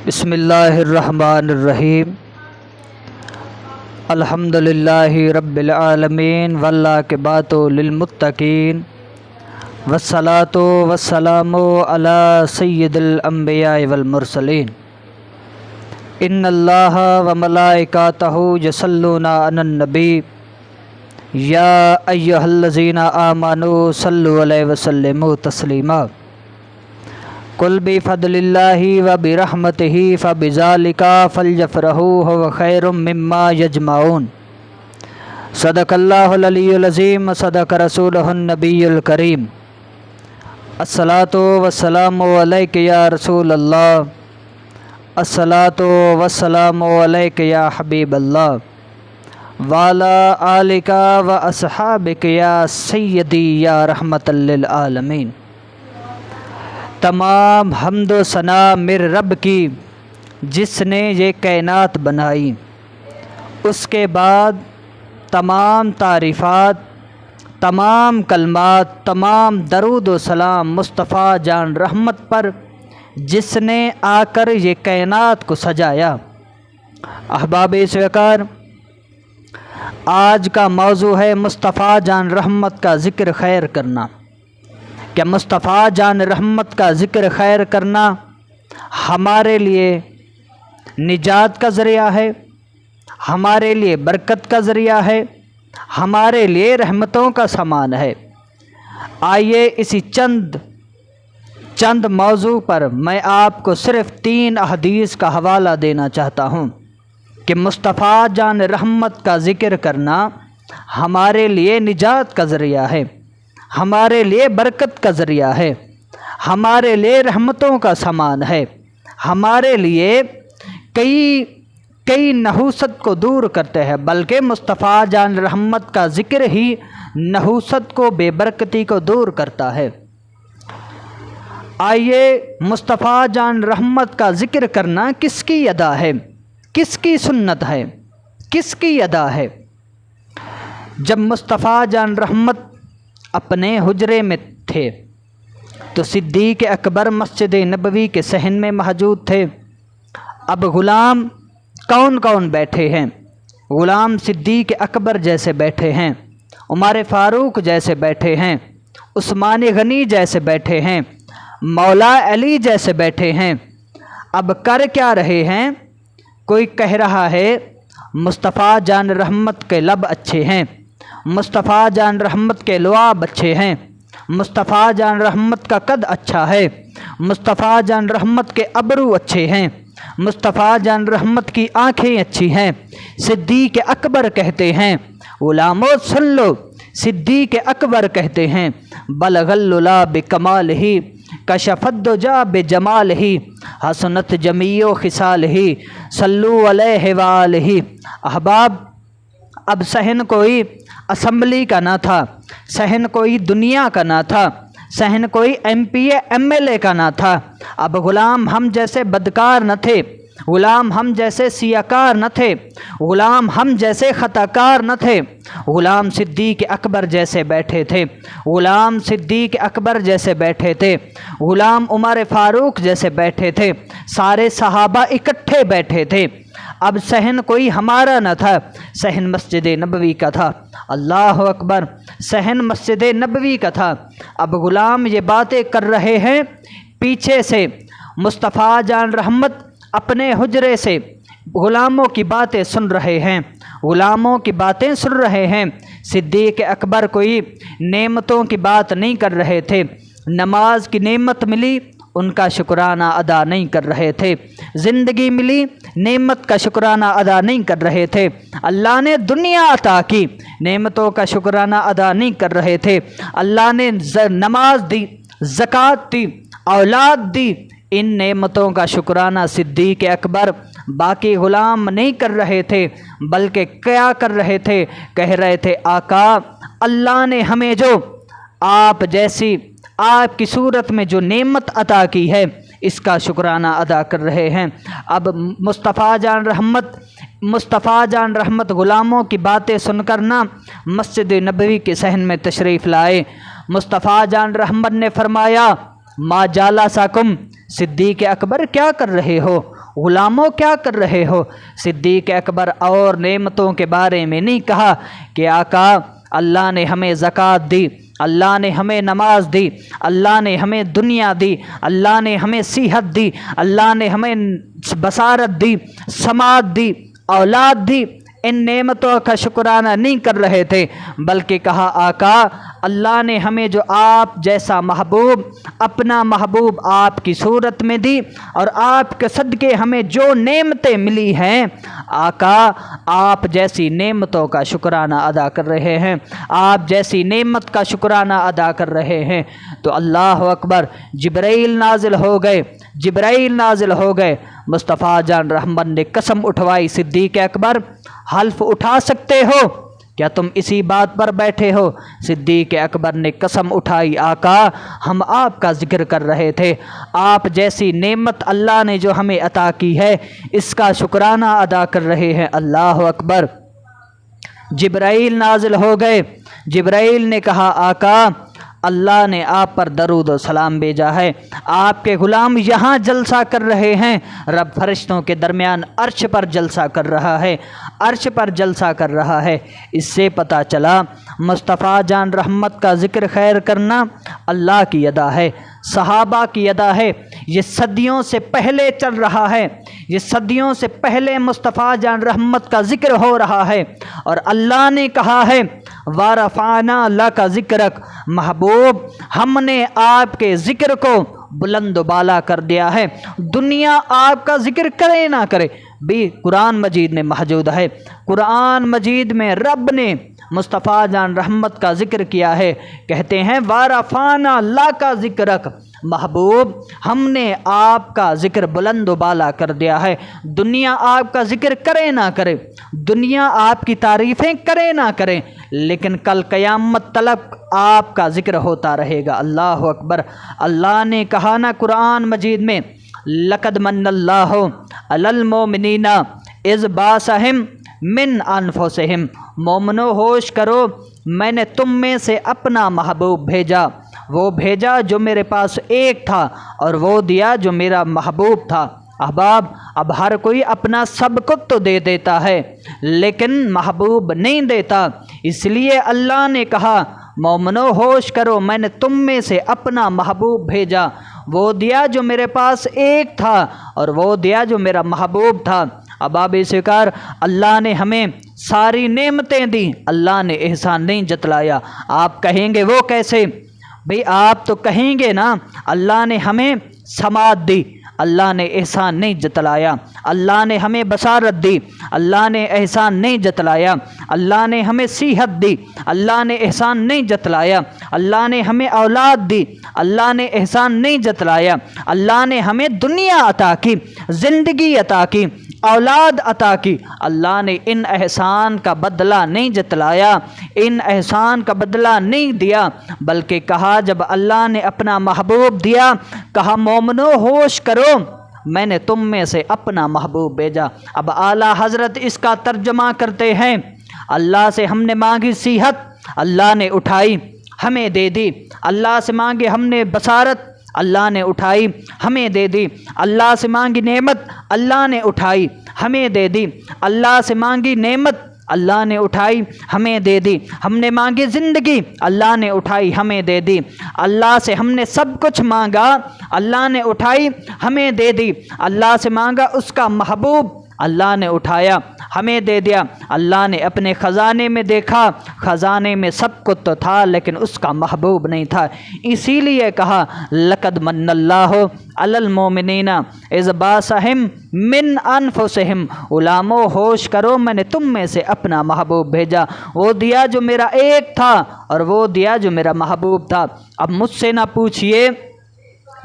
بسم اللہ الرحمن الرحیم الحمدللہ رب العالمین والعاقبۃ للمتقین والصلاۃ والسلام علی سید الانبیاء والمرسلین ان اللہ وملائکتہ یصلون علی النبی یا ایھا الذین آمنوا صلوا علیہ وسلموا تسلیما قل بفضل اللہ وبرحمتہ فبذلک فلیفرحوا ھو خیر مما یجمعون صدق اللہ العلی العظیم صدق رسولہ النبی الکریم الصلاۃ والسلام علیک یا رسول اللہ الصلاۃ والسلام علیک یا حبیب اللہ وعلی آلک واصحابک یا سیدی یا رحمت للعالمین۔ تمام حمد و ثنا میرے رب کی جس نے یہ کائنات بنائی، اس کے بعد تمام تعریفات، تمام کلمات، تمام درود و سلام مصطفیٰ جان رحمت پر جس نے آ کر یہ کائنات کو سجایا۔ احباب اسوقار، آج کا موضوع ہے مصطفیٰ جان رحمت کا ذکر خیر کرنا۔ کہ مصطفیٰ جان رحمت کا ذکر خیر کرنا ہمارے لیے نجات کا ذریعہ ہے، ہمارے لیے برکت کا ذریعہ ہے، ہمارے لیے رحمتوں کا سامان ہے۔ آئیے اسی چند موضوع پر میں آپ کو صرف 3 احادیث کا حوالہ دینا چاہتا ہوں کہ مصطفیٰ جان رحمت کا ذکر کرنا ہمارے لیے نجات کا ذریعہ ہے، ہمارے لیے برکت کا ذریعہ ہے، ہمارے لیے رحمتوں کا سامان ہے، ہمارے لیے کئی نحوست کو دور کرتے ہیں، بلکہ مصطفیٰ جان رحمت کا ذکر ہی نحوست کو، بے برکتی کو دور کرتا ہے۔ آئیے مصطفیٰ جان رحمت کا ذکر کرنا کس کی ادا ہے، کس کی سنت ہے، کس کی ادا ہے؟ جب مصطفیٰ جان رحمت اپنے حجرے میں تھے تو صدیق اکبر مسجد نبوی کے صحن میں موجود تھے۔ اب غلام کون کون بیٹھے ہیں؟ غلام صدیق اکبر جیسے بیٹھے ہیں، عمر فاروق جیسے بیٹھے ہیں، عثمان غنی جیسے بیٹھے ہیں، مولا علی جیسے بیٹھے ہیں۔ اب کر کیا رہے ہیں؟ کوئی کہہ رہا ہے مصطفیٰ جان رحمت کے لب اچھے ہیں، مصطفیٰ جان رحمت کے لعاب اچھے ہیں، مصطفیٰ جان رحمت کا قد اچھا ہے، مصطفیٰ جان رحمت کے ابرو اچھے ہیں، مصطفیٰ جان رحمت کی آنکھیں اچھی ہیں۔ صدیق اکبر کہتے ہیں، غلامو سن لو، صدیق اکبر کہتے ہیں، بلغ العلا بکمالہ کشف الدجی بجمالہ حسنت جمیع خصالہ صلوا علیہ وآلہ۔ احباب، اب صحن کوئی اسمبلی کا نہ تھا، صحن کوئی دنیا کا نہ تھا، صحن کوئی M P M L A کا نہ تھا۔ اب غلام ہم جیسے بدکار نہ تھے، غلام ہم جیسے سیاکار نہ تھے، غلام ہم جیسے خطاکار نہ تھے، غلام صدیق اکبر جیسے بیٹھے تھے، غلام صدیق اکبر جیسے بیٹھے تھے، غلام عمر فاروق جیسے بیٹھے تھے، سارے صحابہ اکٹھے بیٹھے تھے۔ اب صحن کوئی ہمارا نہ تھا، صحن مسجد نبوی کا تھا۔ اللہ اکبر، صحن مسجد نبوی کا تھا۔ اب غلام یہ باتیں کر رہے ہیں، پیچھے سے مصطفیٰ جان رحمت اپنے حجرے سے غلاموں کی باتیں سن رہے ہیں، غلاموں کی باتیں سن رہے ہیں۔ صدیق اکبر کوئی نعمتوں کی بات نہیں کر رہے تھے، نماز کی نعمت ملی ان کا شکرانہ ادا نہیں کر رہے تھے، زندگی ملی نعمت کا شکرانہ ادا نہیں کر رہے تھے، اللہ نے دنیا عطا کی نعمتوں کا شکرانہ ادا نہیں کر رہے تھے، اللہ نے نماز دی، زکوٰۃ دی، اولاد دی، ان نعمتوں کا شکرانہ صدیق اکبر باقی غلام نہیں کر رہے تھے، بلکہ کیا کر رہے تھے؟ کہہ رہے تھے آقا، اللہ نے ہمیں جو آپ جیسی، آپ کی صورت میں جو نعمت عطا کی ہے، اس کا شکرانہ ادا کر رہے ہیں۔ اب مصطفیٰ جان رحمت غلاموں کی باتیں سن کر نہ مسجد نبوی کے صحن میں تشریف لائے۔ مصطفیٰ جان رحمت نے فرمایا ما جالسکم، صدیق اکبر کیا کر رہے ہو؟ غلاموں کیا کر رہے ہو؟ صدیق اکبر اور نعمتوں کے بارے میں نہیں کہا کہ آقا اللہ نے ہمیں زکوٰۃ دی، اللہ نے ہمیں نماز دی، اللہ نے ہمیں دنیا دی، اللہ نے ہمیں صحت دی، اللہ نے ہمیں بصارت دی، سماعت دی، اولاد دی۔ ان نعمتوں کا شکرانہ نہیں کر رہے تھے، بلکہ کہا آقا اللہ نے ہمیں جو آپ جیسا محبوب، اپنا محبوب آپ کی صورت میں دی، اور آپ کے صدقے ہمیں جو نعمتیں ملی ہیں، آقا آپ جیسی نعمتوں کا شکرانہ ادا کر رہے ہیں، آپ جیسی نعمت کا شکرانہ ادا کر رہے ہیں۔ تو اللہ اکبر، جبرائیل نازل ہو گئے، جبرائیل نازل ہو گئے۔ مصطفیٰ جان رحمت نے قسم اٹھوائی، صدیق اکبر حلف اٹھا سکتے ہو؟ کیا تم اسی بات پر بیٹھے ہو؟ صدیق اکبر نے قسم اٹھائی، آقا ہم آپ کا ذکر کر رہے تھے، آپ جیسی نعمت اللہ نے جو ہمیں عطا کی ہے اس کا شکرانہ ادا کر رہے ہیں۔ اللہ اکبر۔ جبرائیل نازل ہو گئے، جبرائیل نے کہا آقا اللہ نے آپ پر درود و سلام بھیجا ہے، آپ کے غلام یہاں جلسہ کر رہے ہیں، رب فرشتوں کے درمیان عرش پر جلسہ کر رہا ہے، عرش پر جلسہ کر رہا ہے۔ اس سے پتہ چلا مصطفیٰ جان رحمت کا ذکر خیر کرنا اللہ کی ادا ہے، صحابہ کی ادا ہے، یہ صدیوں سے پہلے چل رہا ہے، یہ صدیوں سے پہلے مصطفیٰ جان رحمت کا ذکر ہو رہا ہے، اور اللہ نے کہا ہے وَرَفَعْنَا لَكَ ذِكْرَكَ، محبوب ہم نے آپ کے ذکر کو بلند و بالا کر دیا ہے۔ دنیا آپ کا ذکر کرے نہ کرے بھی قرآن مجید میں موجود ہے، قرآن مجید میں رب نے مصطفیٰ جان رحمت کا ذکر کیا ہے، کہتے ہیں وَرَفَعْنَا لَكَ ذِكْرَكَ، محبوب ہم نے آپ کا ذکر بلند و بالا کر دیا ہے۔ دنیا آپ کا ذکر کرے نہ کرے، دنیا آپ کی تعریفیں کرے نہ کرے، لیکن کل قیامت تلک آپ کا ذکر ہوتا رہے گا۔ اللہ اکبر۔ اللہ نے کہا نا قرآن مجید میں لَقَدْ مَنَّ اللَّهُ عَلَى الْمُؤْمِنِينَ إِذْ بَعَثَهُم مِّنْ أَنفُسِهِمْ، مومنو ہوش کرو میں نے تم میں سے اپنا محبوب بھیجا، وہ بھیجا جو میرے پاس ایک تھا، اور وہ دیا جو میرا محبوب تھا۔ احباب اب ہر کوئی اپنا سب کچھ تو دے دیتا ہے لیکن محبوب نہیں دیتا، اس لیے اللہ نے کہا مومنو ہوش کرو میں نے تم میں سے اپنا محبوب بھیجا، وہ دیا جو میرے پاس ایک تھا، اور وہ دیا جو میرا محبوب تھا۔ احباب سکار، اللہ نے ہمیں ساری نعمتیں دی، اللہ نے احسان نہیں جتلایا۔ آپ کہیں گے وہ کیسے؟ بھئی آپ تو کہیں گے نا اللہ نے ہمیں سماعت دی، اللہ نے احسان نہیں جتلایا، اللہ نے ہمیں بصارت دی، اللہ نے احسان نہیں جتلایا، اللہ نے ہمیں صحت دی، اللہ نے احسان نہیں جتلایا، اللہ نے ہمیں اولاد دی، اللہ نے احسان نہیں جتلایا، اللہ نے ہمیں دنیا عطا کی، زندگی عطا کی، اولاد عطا کی، اللہ نے ان احسان کا بدلہ نہیں جتلایا، ان احسان کا بدلہ نہیں دیا، بلکہ کہا جب اللہ نے اپنا محبوب دیا کہا مومنو ہوش کرو میں نے تم میں سے اپنا محبوب بھیجا۔ اب اعلیٰ حضرت اس کا ترجمہ کرتے ہیں، اللہ سے ہم نے مانگی صحت، اللہ نے اٹھائی ہمیں دے دی، اللہ سے مانگے ہم نے بصارت، اللہ نے اٹھائی ہمیں دے دی، اللہ سے مانگی نعمت، اللہ نے اٹھائی ہمیں دے دی، اللہ سے مانگی نعمت، اللہ نے اٹھائی ہمیں دے دی، ہم نے مانگی زندگی، اللہ نے اٹھائی ہمیں دے دی، اللہ سے ہم نے سب کچھ مانگا، اللہ نے اٹھائی ہمیں دے دی، اللہ سے مانگا اس کا محبوب، اللہ نے اٹھایا ہمیں دے دیا، اللہ نے اپنے خزانے میں دیکھا، خزانے میں سب کچھ تو تھا لیکن اس کا محبوب نہیں تھا، اسی لیے کہا لقد من اللہ علی المؤمنین اذ بعثہم من انفسہم، غلامو ہوش کرو میں نے تم میں سے اپنا محبوب بھیجا، وہ دیا جو میرا ایک تھا اور وہ دیا جو میرا محبوب تھا۔ اب مجھ سے نہ پوچھئے،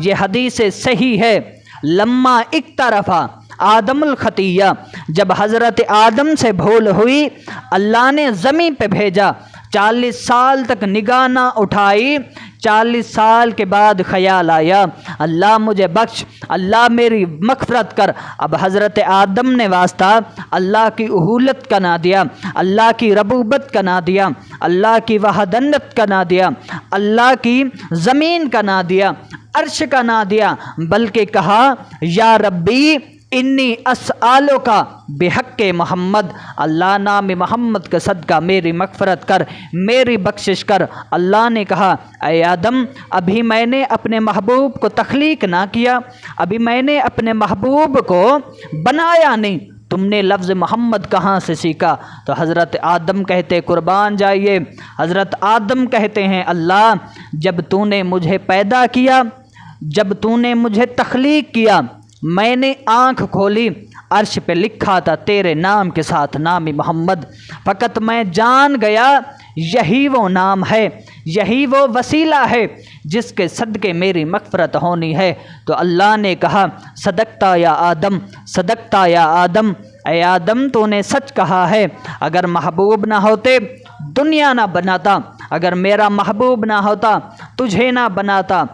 یہ حدیث صحیح ہے، لما اقترفا آدم الخطیہ، جب حضرت آدم سے بھول ہوئی اللہ نے زمین پہ بھیجا 40 سال تک نگاہ نہ اٹھائی، 40 سال کے بعد خیال آیا اللہ مجھے بخش، اللہ میری مغفرت کر۔ اب حضرت آدم نے واسطہ اللہ کی اہولت کا نہ دیا، اللہ کی ربوبت کا نہ دیا، اللہ کی وحدانیت کا نہ دیا، اللہ کی زمین کا نہ دیا، عرش کا نہ دیا، بلکہ کہا یا ربی انی اسالک بحق محمد، اللہ نام محمد کا صدقہ میری مغفرت کر، میری بخشش کر۔ اللہ نے کہا اے آدم ابھی میں نے اپنے محبوب کو تخلیق نہ کیا، ابھی میں نے اپنے محبوب کو بنایا نہیں، تم نے لفظ محمد کہاں سے سیکھا؟ تو حضرت آدم کہتے قربان جائیے، حضرت آدم کہتے ہیں اللہ جب تو نے مجھے پیدا کیا، جب تو نے مجھے تخلیق کیا، میں نے آنکھ کھولی، عرش پہ لکھا تھا تیرے نام کے ساتھ نام محمد، فقط میں جان گیا یہی وہ نام ہے، یہی وہ وسیلہ ہے جس کے صدقے میری مغفرت ہونی ہے۔ تو اللہ نے کہا صدقتا یا آدم، صدقتا یا آدم، اے آدم تو نے سچ کہا ہے، اگر محبوب نہ ہوتے دنیا نہ بناتا، اگر میرا محبوب نہ ہوتا تجھے نہ بناتا۔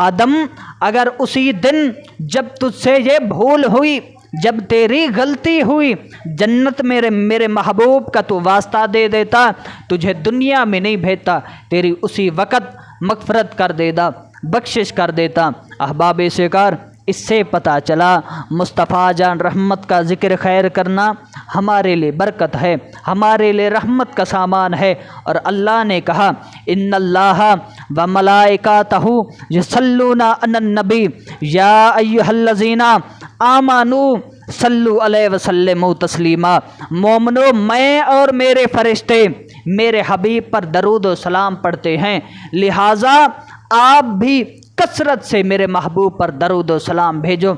آدم اگر اسی دن جب تجھ سے یہ بھول ہوئی، جب تیری غلطی ہوئی، جنت میرے محبوب کا تو واسطہ دے دیتا، تجھے دنیا میں نہیں بھیجتا، تیری اسی وقت مغفرت کر دیتا، بخشش کر دیتا۔ احباب سرکار اس سے پتہ چلا مصطفیٰ جان رحمت کا ذکر خیر کرنا ہمارے لیے برکت ہے، ہمارے لیے رحمت کا سامان ہے۔ اور اللہ نے کہا ان اللہ و ملائکتہ یصلون علی النبی یا ایھا الذین آمنوا صلوا علیہ وسلموا تسلیما، مومنو میں اور میرے فرشتے میرے حبیب پر درود و سلام پڑھتے ہیں، لہٰذا آپ بھی کثرت سے میرے محبوب پر درود و سلام بھیجو،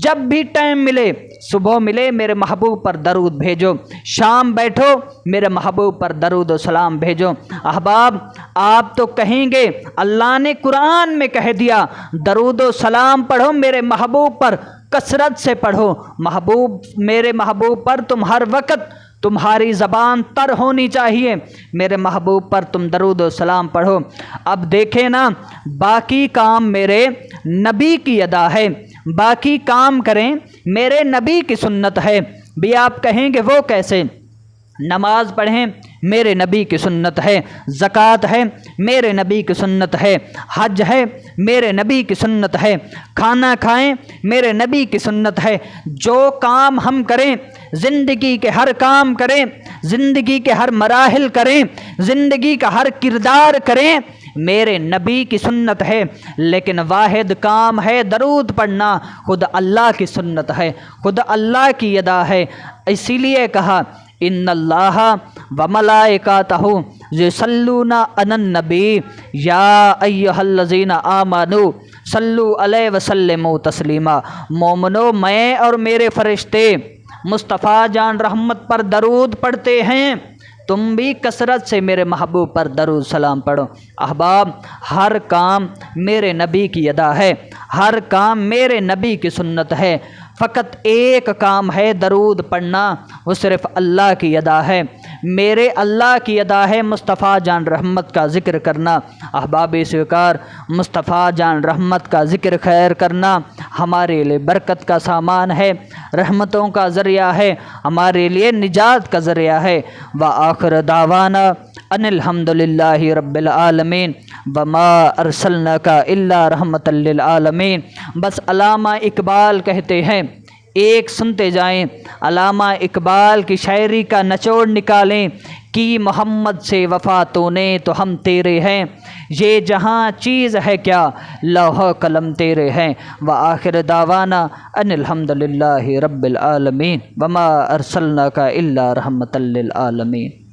جب بھی ٹائم ملے، صبح ملے میرے محبوب پر درود بھیجو، شام بیٹھو میرے محبوب پر درود و سلام بھیجو۔ احباب آپ تو کہیں گے اللہ نے قرآن میں کہہ دیا درود و سلام پڑھو میرے محبوب پر، کثرت سے پڑھو، محبوب میرے محبوب پر تم ہر وقت تمہاری زبان تر ہونی چاہیے، میرے محبوب پر تم درود و سلام پڑھو۔ اب دیکھیں نا باقی کام میرے نبی کی ادا ہے، باقی کام کریں میرے نبی کی سنت ہے۔ بھی آپ کہیں گے وہ کیسے؟ نماز پڑھیں میرے نبی کی سنت ہے، زکوٰۃ ہے میرے نبی کی سنت ہے، حج ہے میرے نبی کی سنت ہے، کھانا کھائیں میرے نبی کی سنت ہے۔ جو کام ہم کریں، زندگی کے ہر کام کریں، زندگی کے ہر مراحل کریں، زندگی کا ہر کردار کریں، میرے نبی کی سنت ہے۔ لیکن واحد کام ہے درود پڑھنا، خود اللہ کی سنت ہے، خود اللہ کی ادا ہے۔ اسی لیے کہا ان اللہ و ملائکتہ یصلون علی النبی یا ایھا الذین آمنوا صلوا علیہ وسلموا تسلیما، مومنو میں اور میرے فرشتے مصطفیٰ جان رحمت پر درود پڑھتے ہیں، تم بھی کثرت سے میرے محبوب پر درود سلام پڑھو۔ احباب ہر کام میرے نبی کی ادا ہے، ہر کام میرے نبی کی سنت ہے، فقط ایک کام ہے درود پڑھنا، وہ صرف اللہ کی ادا ہے، میرے اللہ کی ادا ہے مصطفیٰ جان رحمت کا ذکر کرنا۔ احباب سرکار مصطفیٰ جان رحمت کا ذکر خیر کرنا ہمارے لیے برکت کا سامان ہے، رحمتوں کا ذریعہ ہے، ہمارے لیے نجات کا ذریعہ ہے۔ وآخر دعوانا ان الحمد للہ رب العالمین وما ارسلناک الا رحمۃ للعالمین۔ بس علامہ اقبال کہتے ہیں، ایک سنتے جائیں، علامہ اقبال کی شاعری کا نچوڑ نکالیں کہ محمد سے وفا تو نے تو ہم تیرے ہیں، یہ جہاں چیز ہے کیا لوح قلم تیرے ہیں۔ وآخر دعوانا ان الحمد للہ رب العالمین وما ارسلناک الا رحمۃ للعالمین۔